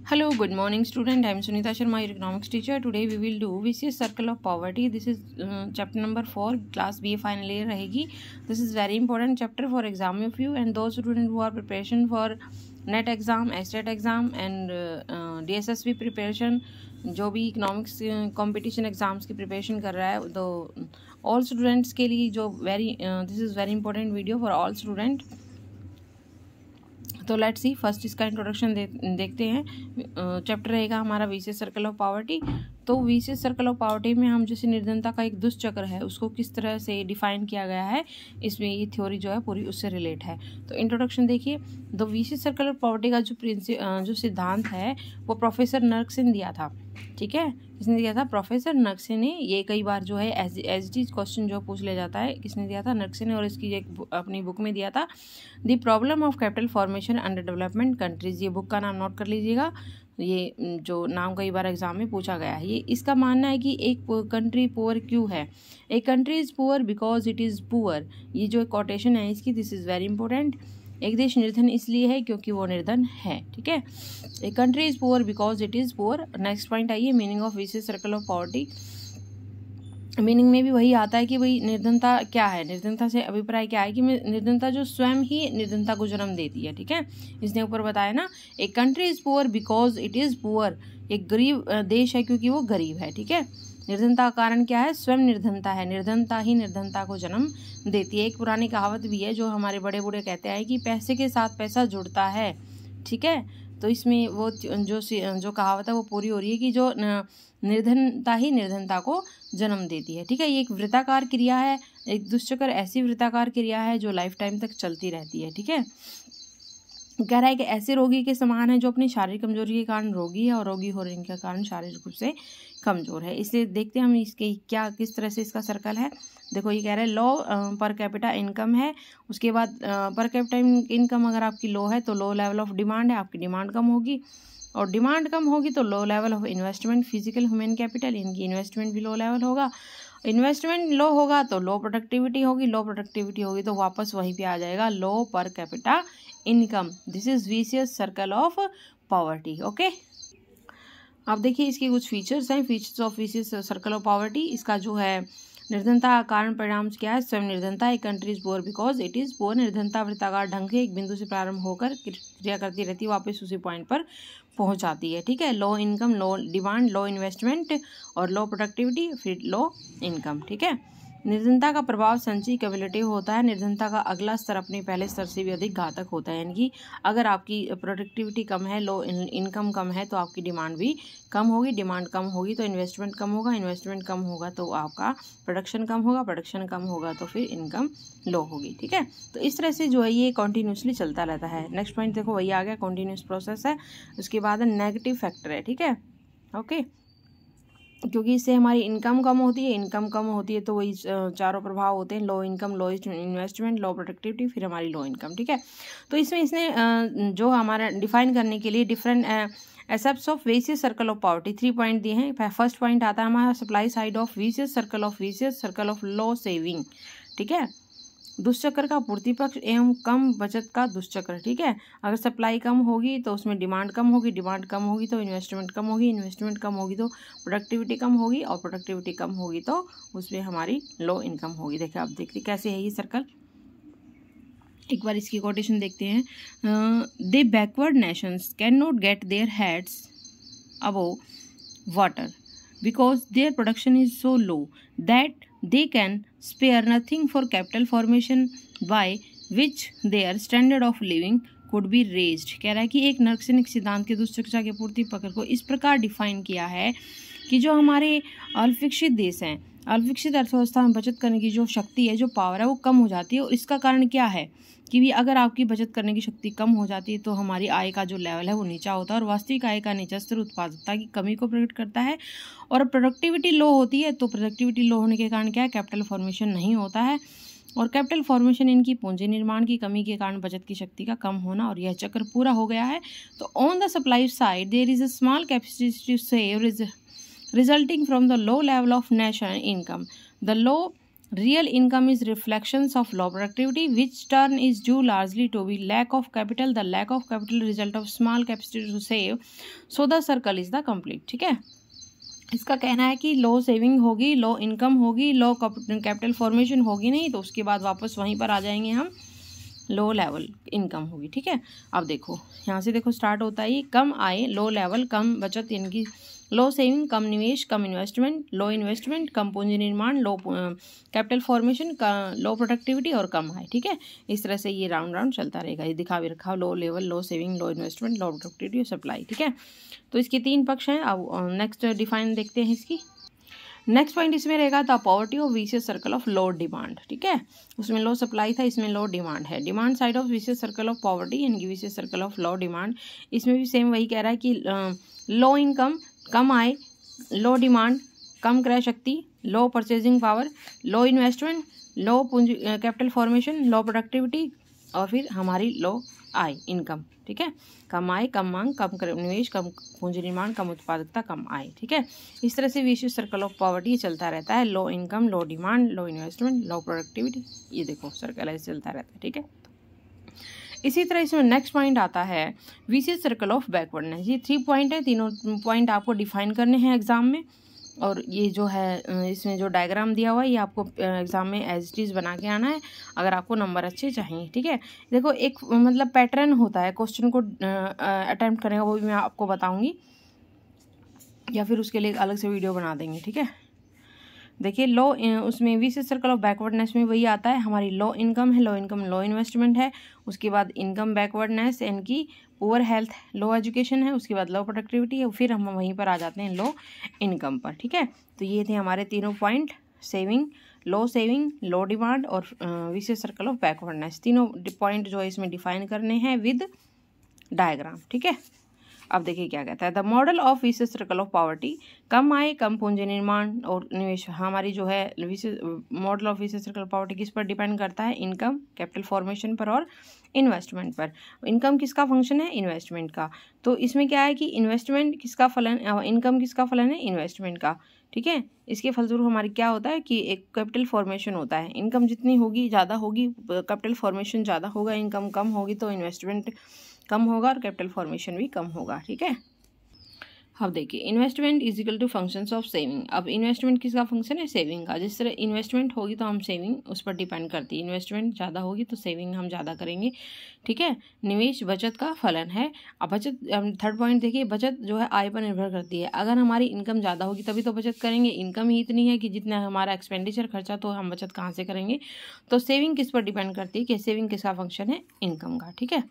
Hello, good morning student. I am Sunita Sharma, your economics teacher. Today we will do vicious circle of poverty. This is chapter number 4, class B final year रहेगी. This is very important chapter for exam of you and those students who are preparation for NET exam, STET exam and DSSB preparation. जो भी economics competition exams की preparation कर रहा है तो all students के लिए जो this is very important video for all student. तो लेट्स सी फर्स्ट इसका इंट्रोडक्शन देखते हैं. चैप्टर रहेगा हमारा विशियस सर्कल ऑफ पॉवर्टी. तो विशियस सर्कल ऑफ पॉवर्टी में हम जैसे निर्धनता का एक दुष्चक्र है उसको किस तरह से डिफाइन किया गया है, इसमें ये थ्योरी जो है पूरी उससे रिलेट है. तो इंट्रोडक्शन देखिए. The vicious circle of poverty का जो सिद्धांत है वो प्रोफेसर नर्कसे ने दिया था. ठीक है, किसने दिया था? प्रोफेसर नर्कसे ने. ये कई बार जो है एज इट इज क्वेश्चन जो पूछ लिया जाता है. किसने दिया था? नर्कसे ने. और इसकी एक अपनी बुक में दिया था the problem of capital formation under development countries. ये बुक का नाम नोट कर लीजिएगा. ये जो नाम कई बार एग्जाम में पूछा गया है. ये इसका मानना है कि एक कंट्री पुअर क्यों है. A country is poor because it is poor. ये जो कोटेशन है इसकी, दिस इज़ वेरी इंपॉर्टेंट. एक देश निर्धन इसलिए है क्योंकि वो निर्धन है. ठीक है, a country is poor because it is poor. Next point आइए, meaning of vicious circle of poverty. Meaning में भी वही आता है कि भाई निर्धनता क्या है. निर्धनता से अभिप्राय क्या है कि निर्धनता जो स्वयं ही निर्धनता को जन्म देती है. ठीक है, इसने ऊपर बताया ना, एक country is poor because it is poor. एक गरीब देश है क्योंकि वो गरीब है. ठीक है, निर्धनता का कारण क्या है? स्वयं निर्धनता है. निर्धनता ही निर्धनता को जन्म देती है. एक पुरानी कहावत भी है जो हमारे बड़े बूढ़े कहते हैं कि पैसे के साथ पैसा जुड़ता है. ठीक है, तो इसमें वो जो कहावत है वो पूरी हो रही है कि जो निर्धनता ही निर्धनता को जन्म देती है. ठीक है, ये एक वृत्ताकार क्रिया है. एक दुष्चक्र ऐसी वृत्ताकार क्रिया है जो लाइफ टाइम तक चलती रहती है. ठीक है, कह रहा है कि ऐसे रोगी के समान है जो अपनी शारीरिक कमजोरी के कारण रोगी है और रोगी होने के कारण शारीरिक रूप से कमजोर है. इसलिए देखते हैं हम इसके क्या किस तरह से इसका सर्कल है. देखो, ये कह रहा है लो पर कैपिटा इनकम है. उसके बाद पर कैपिटा इनकम अगर आपकी लो है तो लो लेवल ऑफ डिमांड है, आपकी डिमांड कम होगी. और डिमांड कम होगी तो low level of investment, physical human capital, इनकी इन्वेस्टमेंट भी लो लेवल होगा. इन्वेस्टमेंट लो होगा तो लो प्रोडक्टिविटी होगी. लो प्रोडक्टिविटी होगी तो वापस वहीं पे आ जाएगा low per capita income. This is vicious circle of poverty. Okay, अब देखिए इसके कुछ फीचर्स हैं. Features of vicious circle of poverty. इसका जो है निर्धनता का कारण परिणाम क्या है? स्वयं निर्धनता. एक country is poor because it is poor. निर्धनता वृत्ताकार ढंग से एक बिंदु से प्रारंभ होकर क्रिया करती रहती है, वापस उसी पॉइंट पर पहुंच जाती है. ठीक है, लो इनकम, लो डिमांड, लो इन्वेस्टमेंट और लो प्रोडक्टिविटी, फिर लो इनकम. ठीक है, निर्धनता का प्रभाव संचयी क्यूमुलेटिव होता है. निर्धनता का अगला स्तर अपने पहले स्तर से भी अधिक घातक होता है. यानी कि अगर आपकी प्रोडक्टिविटी कम है, लो इनकम कम है तो आपकी डिमांड भी कम होगी. डिमांड कम होगी तो इन्वेस्टमेंट कम होगा. इन्वेस्टमेंट कम होगा तो आपका प्रोडक्शन कम होगा. प्रोडक्शन कम होगा तो फिर इनकम लो होगी. ठीक है, तो इस तरह से जो है ये कॉन्टीन्यूसली चलता रहता है. नेक्स्ट पॉइंट देखो, वही आ गया, कॉन्टीन्यूस प्रोसेस है. उसके बाद नेगेटिव फैक्टर है. ठीक है, ओके, क्योंकि इससे हमारी इनकम कम होती है. इनकम कम होती है तो वही चारों प्रभाव होते हैं, लो इनकम, लो इन्वेस्टमेंट, लो प्रोडक्टिविटी, फिर हमारी लो इनकम. ठीक है, तो इसमें इसने जो हमारा डिफाइन करने के लिए different aspects of vicious circle of poverty 3 point दिए हैं. फर्स्ट पॉइंट आता है हमारा supply side of vicious circle of low saving. ठीक है, दुष्चक्र का पूर्ति पक्ष एवं कम बचत का दुष्चक्र. ठीक है, अगर सप्लाई कम होगी तो उसमें डिमांड कम होगी. डिमांड कम होगी तो इन्वेस्टमेंट कम होगी. इन्वेस्टमेंट कम होगी तो प्रोडक्टिविटी कम होगी. और प्रोडक्टिविटी कम होगी तो उसमें हमारी लो इनकम होगी. देखिए, आप देखते कैसे है ये सर्कल. एक बार इसकी कोटेशन देखते हैं. They backward nations can not get their heads above water because their production is so low that they can spare nothing for capital formation by which their standard of living could be raised. कह रहा है कि एक नर्कसेनिक सिद्धांत के दुष्चक्र के पूर्ति पकड़ को इस प्रकार डिफाइन किया है कि जो हमारे अल्पविकसित देश हैं, अल्पविकसित अर्थव्यवस्था में बचत करने की जो शक्ति है, जो पावर है, वो कम हो जाती है. और इसका कारण क्या है कि भी अगर आपकी बचत करने की शक्ति कम हो जाती है तो हमारी आय का जो लेवल है वो नीचा होता है. और वास्तविक आय का नीचा स्तर उत्पादकता की कमी को प्रकट करता है. और प्रोडक्टिविटी लो होती है तो प्रोडक्टिविटी लो होने के कारण क्या है? कैपिटल फॉर्मेशन नहीं होता है. और कैपिटल फॉर्मेशन इनकी पूंजी निर्माण की कमी के कारण बचत की शक्ति का कम होना. और यह चक्र पूरा हो गया है. तो on the supply side there is a small capacity to save resulting from the low level of national income. The low Real income is reflections of low productivity, which turn is due largely to be lack of capital. The lack of capital result of small capacity to save, so the circle is the complete. ठीक है, इसका कहना है कि लो saving होगी, low income होगी, लो capital formation होगी नहीं, तो उसके बाद वापस वहीं पर आ जाएंगे हम, लो लेवल इनकम होगी। ठीक है, अब देखो यहाँ से देखो स्टार्ट होता है, कम आय लो लेवल कम बचत, यानी कि लो सेविंग कम निवेश कम इन्वेस्टमेंट, लो इन्वेस्टमेंट कम पूंजी निर्माण, लो कैपिटल फॉर्मेशन लो प्रोडक्टिविटी और कम आय। ठीक है, इस तरह से ये राउंड चलता रहेगा, ये दिखा भी रखा, low level low saving low investment लो प्रोडक्टिविटी और सप्लाई। ठीक है, तो इसके 3 पक्ष हैं। अब नेक्स्ट डिफाइन देखते हैं इसकी। नेक्स्ट पॉइंट इसमें रहेगा the poverty of vicious circle of low demand. ठीक है, उसमें लो सप्लाई था, इसमें लो डिमांड है। Demand side of vicious circle of poverty यानी कि vicious circle of low demand, इसमें भी सेम वही कह रहा है कि लो इनकम कम आय, लो डिमांड कम क्रय शक्ति, लो परचेजिंग पावर, लो इन्वेस्टमेंट, लो पूंजी कैपिटल फॉर्मेशन, लो प्रोडक्टिविटी और फिर हमारी लो आय इनकम। ठीक है, कम आय कम मांग कम निवेश कम पूंजी निर्माण कम उत्पादकता कम आय। ठीक है, इस तरह से विशियस सर्कल ऑफ पॉवर्टी चलता रहता है, लो इनकम लो डिमांड लो इन्वेस्टमेंट लो प्रोडक्टिविटी, ये देखो सर्कल ऐसे चलता रहता है। ठीक है, इसी तरह इसमें नेक्स्ट पॉइंट आता है विशियस सर्कल ऑफ बैकवर्डनेस। ये 3 पॉइंट है, तीनों पॉइंट आपको डिफाइन करने हैं एग्जाम में, और ये जो है इसमें जो डायग्राम दिया हुआ है ये आपको एग्जाम में एज इट इज़ बना के आना है अगर आपको नंबर अच्छे चाहिए। ठीक है, देखो एक मतलब पैटर्न होता है क्वेश्चन को अटेम्प्ट करने का, वो भी मैं आपको बताऊंगी या फिर उसके लिए अलग से वीडियो बना देंगे। ठीक है, देखिए लो उसमें विशियस सर्कल ऑफ बैकवर्डनेस में वही आता है, हमारी लो इनकम है, लो इनकम लो इन्वेस्टमेंट है, उसके बाद इनकम बैकवर्डनेस यानी कि पुअर हेल्थ, लो एजुकेशन है, उसके बाद लो प्रोडक्टिविटी है, फिर हम वहीं पर आ जाते हैं लो इनकम पर। ठीक है, तो ये थे हमारे तीनों पॉइंट, सेविंग लो डिमांड और विशियस सर्कल ऑफ बैकवर्डनेस। तीनों पॉइंट जो है इसमें डिफाइन करने हैं विद डायग्राम। ठीक है, अब देखिए क्या कहता है, the model of vicious circle of poverty, कम आय कम पूंजी निर्माण और निवेश। हमारी जो है model of vicious circle of poverty किस पर डिपेंड करता है, इनकम कैपिटल फॉर्मेशन पर और इन्वेस्टमेंट पर। इनकम किसका फंक्शन है, इन्वेस्टमेंट का, तो इसमें क्या है कि इन्वेस्टमेंट किसका फलन, इनकम किसका फलन है, इन्वेस्टमेंट का। ठीक है, इसके फलस्वरूप हमारी क्या होता है कि एक कैपिटल फॉर्मेशन होता है, इनकम जितनी होगी ज़्यादा होगी, कैपिटल फॉर्मेशन ज़्यादा होगा, इनकम कम होगी तो इन्वेस्टमेंट कम होगा और कैपिटल फॉर्मेशन भी कम होगा। ठीक है, अब देखिए investment is equal to functions of saving. अब इन्वेस्टमेंट किसका फंक्शन है, सेविंग का। जिस तरह इन्वेस्टमेंट होगी तो हम सेविंग उस पर डिपेंड करती है, इन्वेस्टमेंट ज़्यादा होगी तो सेविंग हम ज़्यादा करेंगे। ठीक है, निवेश बचत का फलन है। अब बचत, थर्ड पॉइंट देखिए, बचत जो है आय पर निर्भर करती है। अगर हमारी इनकम ज़्यादा होगी तभी तो बचत करेंगे, इनकम ही इतनी है कि जितना हमारा एक्सपेंडिचर खर्चा, तो हम बचत कहाँ से करेंगे। तो सेविंग किस पर डिपेंड करती है कि सेविंग किसका फंक्शन है, इनकम का। ठीक है,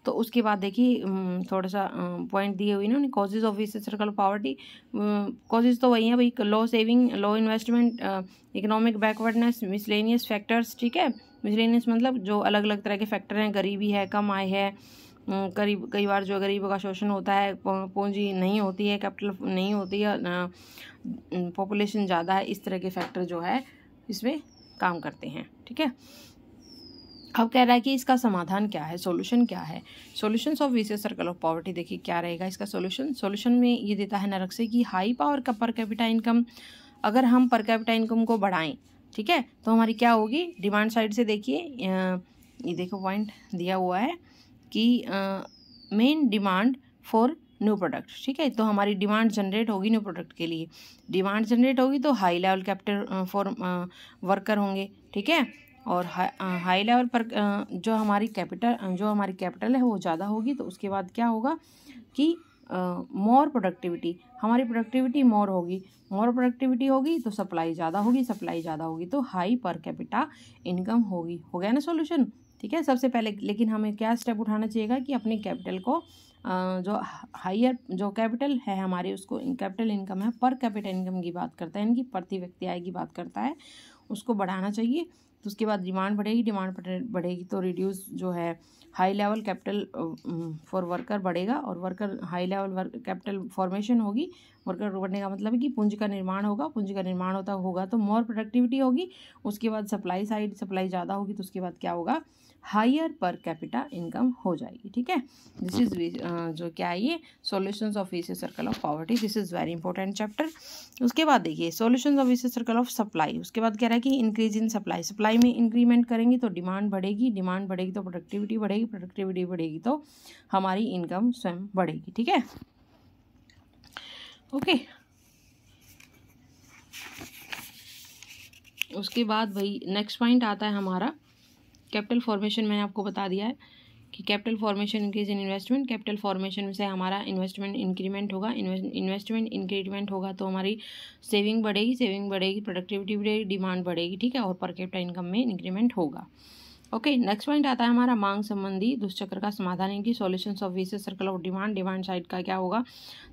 तो उसके बाद देखिए थोड़ा सा पॉइंट दिए हुए ना, causes of vicious circle of poverty. Causes तो वही है भाई, low saving low investment economic backwardness miscellaneous factors. ठीक है, मिसलेनियस मतलब जो अलग अलग तरह के फैक्टर हैं, गरीबी है, कम आय है, कई बार जो गरीबों का शोषण होता है, पूंजी नहीं होती है, कैपिटल नहीं होती है, पॉपुलेशन ज़्यादा है, इस तरह के फैक्टर जो है इसमें काम करते हैं। ठीक है, अब कह रहा है कि इसका समाधान क्या है, सॉल्यूशन क्या है। Solutions of vicious circle of poverty, देखिए क्या रहेगा इसका सॉल्यूशन में ये देता है नरक से कि हाई पावर का पर कैपिटा इनकम, अगर हम पर कैपिटा इनकम को बढ़ाएं, ठीक है, तो हमारी क्या होगी, डिमांड साइड से देखिए ये देखो पॉइंट दिया हुआ है कि main demand for new product. ठीक है, तो हमारी डिमांड जनरेट होगी न्यू प्रोडक्ट के लिए, डिमांड जनरेट होगी तो high level capital for worker होंगे। ठीक है, और हाई लेवल पर जो हमारी कैपिटल है वो ज़्यादा होगी, तो उसके बाद क्या होगा कि मोर प्रोडक्टिविटी, हमारी प्रोडक्टिविटी मोर होगी, मोर प्रोडक्टिविटी होगी तो सप्लाई ज़्यादा होगी तो हाई पर कैपिटा इनकम होगी। हो गया ना सॉल्यूशन। ठीक है, सबसे पहले लेकिन हमें क्या स्टेप उठाना चाहिएगा कि अपने कैपिटल को जो हायर जो कैपिटल है हमारी, उसको कैपिटल इनकम है, पर कैपिटा इनकम की बात करता है, इनकी प्रति व्यक्ति आय की बात करता है, उसको बढ़ाना चाहिए। तो उसके बाद डिमांड बढ़ेगी तो रिड्यूस जो है high level capital for worker बढ़ेगा, और worker high level capital formation होगी। वर्कर बढ़ने का मतलब है कि पूंजी का निर्माण होगा, पूंजी का निर्माण होगा तो मोर प्रोडक्टिविटी होगी। उसके बाद सप्लाई ज़्यादा होगी तो उसके बाद क्या होगा, हायर पर कैपिटा इनकम हो जाएगी। ठीक है, दिस इज जो क्या है ये solutions of vicious circle of poverty, this is very important chapter. उसके बाद देखिए solutions of vicious circle of supply, उसके बाद कह रहा है कि इंक्रीज इन सप्लाई, सप्लाई में इंक्रीमेंट करेंगे तो डिमांड बढ़ेगी, डिमांड बढ़ेगी तो प्रोडक्टिविटी बढ़ेगी, प्रोडक्टिविटी बढ़ेगी तो हमारी इनकम स्वयं बढ़ेगी। ठीक है, ओके। उसके बाद भाई नेक्स्ट पॉइंट आता है हमारा कैपिटल फॉर्मेशन। मैंने आपको बता दिया है कि capital formation increase in investment, capital formation से हमारा इन्वेस्टमेंट इंक्रीमेंट होगा, इन्वेस्टमेंट इंक्रीमेंट होगा तो हमारी सेविंग बढ़ेगी, सेविंग बढ़ेगी, प्रोडक्टिविटी बढ़ेगी, डिमांड बढ़ेगी। ठीक है, और पर कैपिटा इनकम में इंक्रीमेंट होगा। ओके, नेक्स्ट पॉइंट आता है हमारा मांग संबंधी दुष्चक्र का समाधान है कि solutions of vicious circle of demand, demand side का क्या होगा,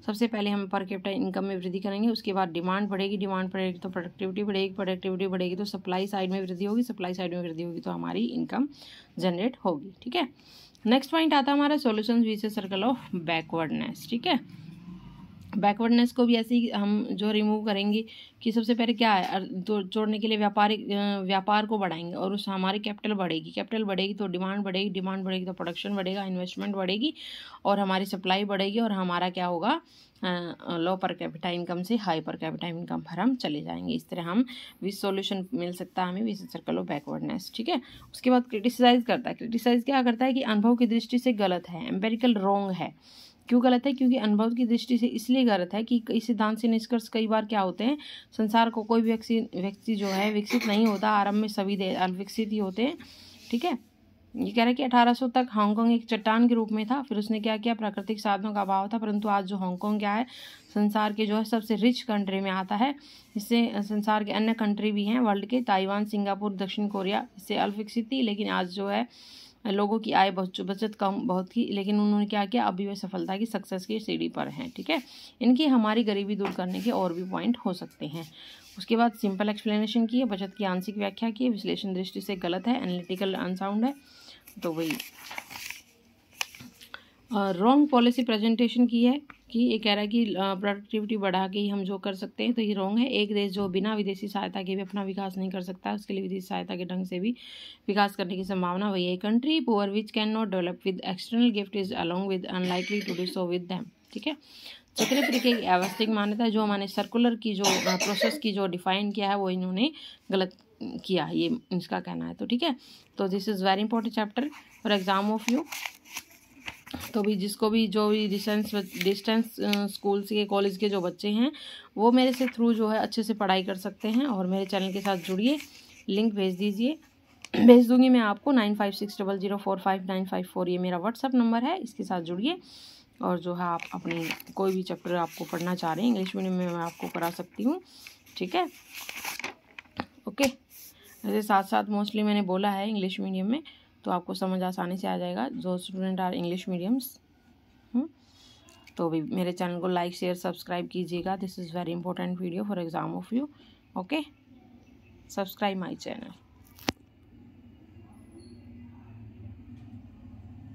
सबसे पहले हम पर कैपिटा इनकम में वृद्धि करेंगे, उसके बाद डिमांड बढ़ेगी, डिमांड बढ़ेगी तो प्रोडक्टिविटी बढ़ेगी, प्रोडक्टिविटी बढ़ेगी तो सप्लाई साइड में वृद्धि होगी, सप्लाई साइड में वृद्धि होगी तो हमारी इनकम जनरेट होगी। ठीक है, नेक्स्ट पॉइंट आता है हमारा solutions vicious circle of backwardness. ठीक है, बैकवर्डनेस को भी ऐसे ही हम जो रिमूव करेंगे कि सबसे पहले क्या है जोड़ने के लिए व्यापार को बढ़ाएंगे और उस हमारी कैपिटल बढ़ेगी, कैपिटल बढ़ेगी तो डिमांड बढ़ेगी, डिमांड बढ़ेगी तो प्रोडक्शन बढ़ेगा, इन्वेस्टमेंट बढ़ेगी और हमारी सप्लाई बढ़ेगी और हमारा क्या होगा लो पर कैपिटा इनकम से हाई पर कैपिटा इनकम पर हम चले जाएंगे। इस तरह हम विच सॉल्यूशन मिल सकता है हमें विशियस सर्कल ऑफ बैकवर्डनेस। ठीक है, उसके बाद क्रिटिसाइज करता है, क्रिटिसाइज क्या करता है कि अनुभव की दृष्टि से गलत है, एम्पेरिकल रॉन्ग है। क्यों गलत है, क्योंकि अनुभव की दृष्टि से इसलिए गलत है कि इस सिद्धांत से निष्कर्ष कई बार क्या होते हैं, संसार को कोई व्यक्ति जो है विकसित नहीं होता, आरंभ में सभी अविकसित ही होते हैं। ठीक है, ये कह रहा है कि 1800 तक हांगकांग एक चट्टान के रूप में था, फिर उसने क्या किया, प्राकृतिक साधनों का अभाव था, परंतु आज जो हांगकांग क्या है संसार के जो है सबसे रिच कंट्री में आता है। इससे संसार के अन्य कंट्री भी हैं वर्ल्ड के, ताइवान, सिंगापुर, दक्षिण कोरिया, इससे अल्पविकसित थी लेकिन आज जो है लोगों की आय बचत कम बहुत थी, लेकिन उन्होंने क्या किया, अभी वे सफलता की सक्सेस की सीढ़ी पर हैं। ठीक है, इनकी हमारी गरीबी दूर करने के और भी पॉइंट हो सकते हैं। उसके बाद सिंपल एक्सप्लेनेशन की है, बचत की आंशिक व्याख्या की है, विश्लेषण दृष्टि से गलत है, एनालिटिकल अनसाउंड है, तो वही रॉन्ग पॉलिसी प्रेजेंटेशन की है कि ये कह रहा है कि प्रोडक्टिविटी बढ़ा के ही हम जो कर सकते हैं, तो ये रॉन्ग है। एक देश जो बिना विदेशी सहायता के भी अपना विकास नहीं कर सकता, उसके लिए विदेशी सहायता के ढंग से भी विकास करने की संभावना वही है। Country poor which can not develop with external gift is along with unlikely to do so with them. ठीक है, चक्रीय की अवस्थिक मान्यता जो मैंने सर्कुलर की जो प्रोसेस की जो डिफाइन किया है वो इन्होंने गलत किया, ये इसका कहना है। तो ठीक है, तो this is very important chapter for exam of you. तो भी जिसको भी जो भी डिस्टेंस स्कूल्स के कॉलेज के जो बच्चे हैं वो मेरे से थ्रू जो है अच्छे से पढ़ाई कर सकते हैं और मेरे चैनल के साथ जुड़िए, लिंक भेज दीजिए, भेज दूंगी मैं आपको 9560045954 ये मेरा व्हाट्सअप नंबर है, इसके साथ जुड़िए और जो है आप अपनी कोई भी चैप्टर आपको पढ़ना चाह रहे हैं इंग्लिश मीडियम में मैं आपको करा सकती हूँ। ठीक है, ओके। ऐसे साथ साथ मोस्टली मैंने बोला है इंग्लिश मीडियम में, तो आपको समझ आसानी से आ जाएगा जो स्टूडेंट आर इंग्लिश मीडियम्स। तो भी मेरे चैनल को लाइक शेयर सब्सक्राइब कीजिएगा, this is very important video for exam of you. Okay, subscribe my channel.